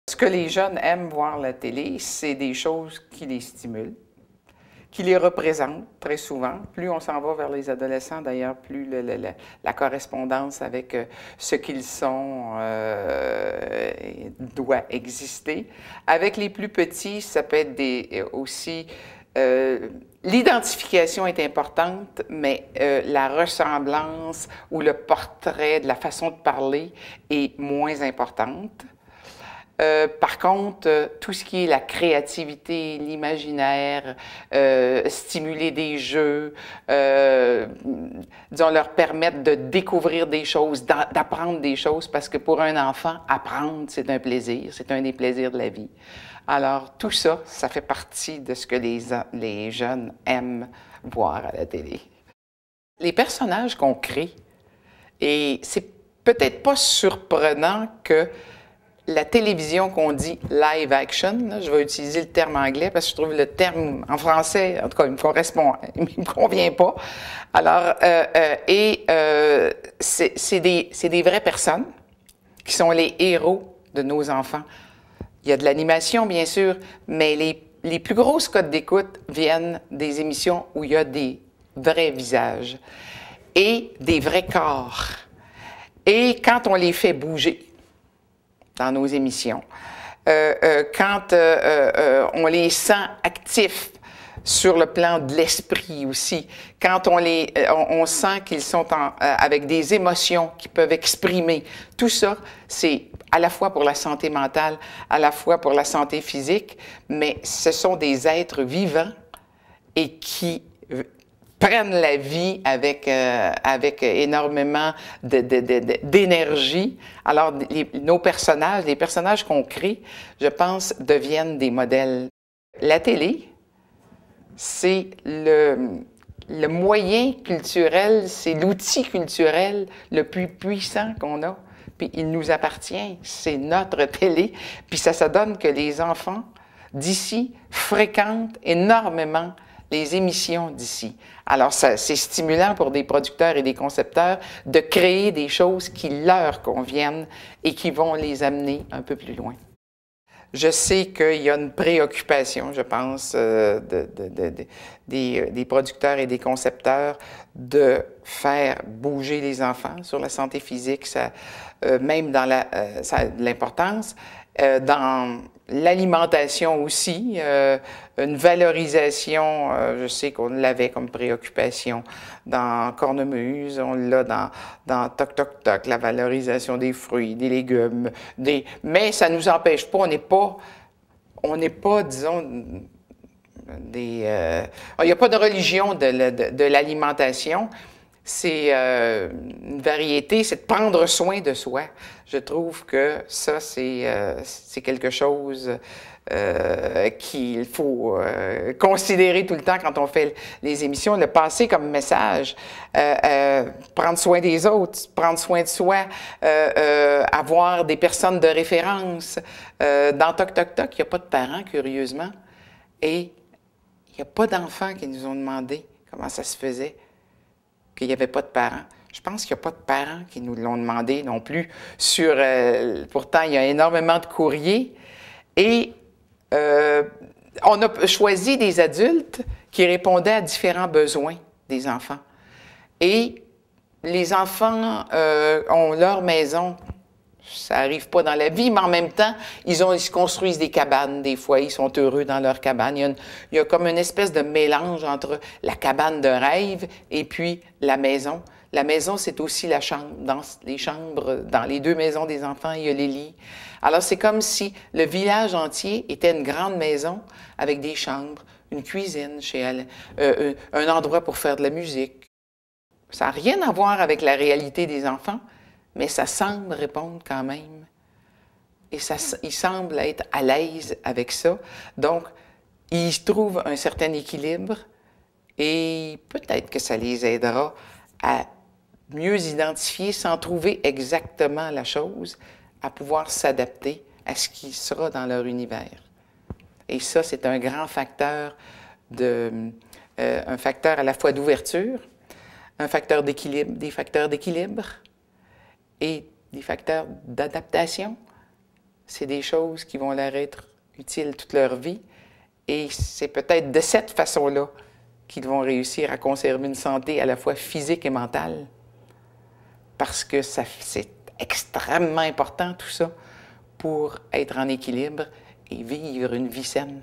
Ce que les jeunes aiment voir la télé, c'est des choses qui les stimulent, qui les représentent très souvent. Plus on s'en va vers les adolescents, d'ailleurs, plus la correspondance avec ce qu'ils sont doit exister. Avec les plus petits, ça peut être aussi... l'identification est importante, mais la ressemblance ou le portrait de la façon de parler est moins importante. Par contre, tout ce qui est la créativité, l'imaginaire, stimuler des jeux, disons, leur permettre de découvrir des choses, d'apprendre des choses, parce que pour un enfant, apprendre, c'est un plaisir, c'est un des plaisirs de la vie. Alors, tout ça, ça fait partie de ce que les jeunes aiment voir à la télé. Les personnages qu'on crée, et c'est peut-être pas surprenant que la télévision qu'on dit live action, là, je vais utiliser le terme anglais parce que je trouve le terme en français, en tout cas, il me convient pas. Alors, c'est des vraies personnes qui sont les héros de nos enfants. Il y a de l'animation, bien sûr, mais les plus grosses cotes d'écoute viennent des émissions où il y a des vrais visages et des vrais corps. Et quand on les fait bouger dans nos émissions, quand on les sent actifs sur le plan de l'esprit aussi, quand on sent qu'ils sont avec des émotions qu'ils peuvent exprimer, tout ça, c'est à la fois pour la santé mentale, à la fois pour la santé physique, mais ce sont des êtres vivants et qui prennent la vie avec énormément d'énergie. Alors, nos personnages, les personnages qu'on crée, je pense, deviennent des modèles. La télé, c'est le moyen culturel, c'est l'outil culturel le plus puissant qu'on a. Puis il nous appartient, c'est notre télé. Puis ça donne que les enfants d'ici fréquentent énormément les émissions d'ici. Alors, c'est stimulant pour des producteurs et des concepteurs de créer des choses qui leur conviennent et qui vont les amener un peu plus loin. Je sais qu'il y a une préoccupation, je pense, des producteurs et des concepteurs de faire bouger les enfants sur la santé physique, ça, même dans ça a de l'importance. Dans l'alimentation aussi, une valorisation, je sais qu'on l'avait comme préoccupation dans Cornemuse, on l'a dans Toc Toc Toc, la valorisation des fruits, des légumes, mais ça ne nous empêche pas, on n'est pas, disons, il n'y a pas de religion de l'alimentation. C'est une variété, c'est de prendre soin de soi. Je trouve que ça, c'est quelque chose qu'il faut considérer tout le temps quand on fait les émissions, le passer comme message, prendre soin des autres, prendre soin de soi, avoir des personnes de référence. Dans Toc Toc Toc, il n'y a pas de parents, curieusement, et il n'y a pas d'enfants qui nous ont demandé comment ça se faisait qu'il n'y avait pas de parents. Je pense qu'il n'y a pas de parents qui nous l'ont demandé non plus. Pourtant, il y a énormément de courriers. Et on a choisi des adultes qui répondaient à différents besoins des enfants. Et les enfants ont leur maison. Ça n'arrive pas dans la vie, mais en même temps, ils se construisent des cabanes. Des fois, ils sont heureux dans leur cabane. Il y a comme une espèce de mélange entre la cabane de rêve et puis la maison. La maison, c'est aussi la chambre. Dans les chambres, dans les deux maisons des enfants, il y a les lits. Alors, c'est comme si le village entier était une grande maison avec des chambres, une cuisine chez elle, un endroit pour faire de la musique. Ça n'a rien à voir avec la réalité des enfants, mais ça semble répondre quand même. Et ils semblent être à l'aise avec ça. Donc, ils trouvent un certain équilibre et peut-être que ça les aidera à mieux identifier, sans trouver exactement la chose, à pouvoir s'adapter à ce qui sera dans leur univers. Et ça, c'est un grand facteur, un facteur à la fois d'ouverture, un facteur d'équilibre, des facteurs d'équilibre, et des facteurs d'adaptation. c'est des choses qui vont leur être utiles toute leur vie. Et c'est peut-être de cette façon-là qu'ils vont réussir à conserver une santé à la fois physique et mentale. Parce que c'est extrêmement important tout ça pour être en équilibre et vivre une vie saine.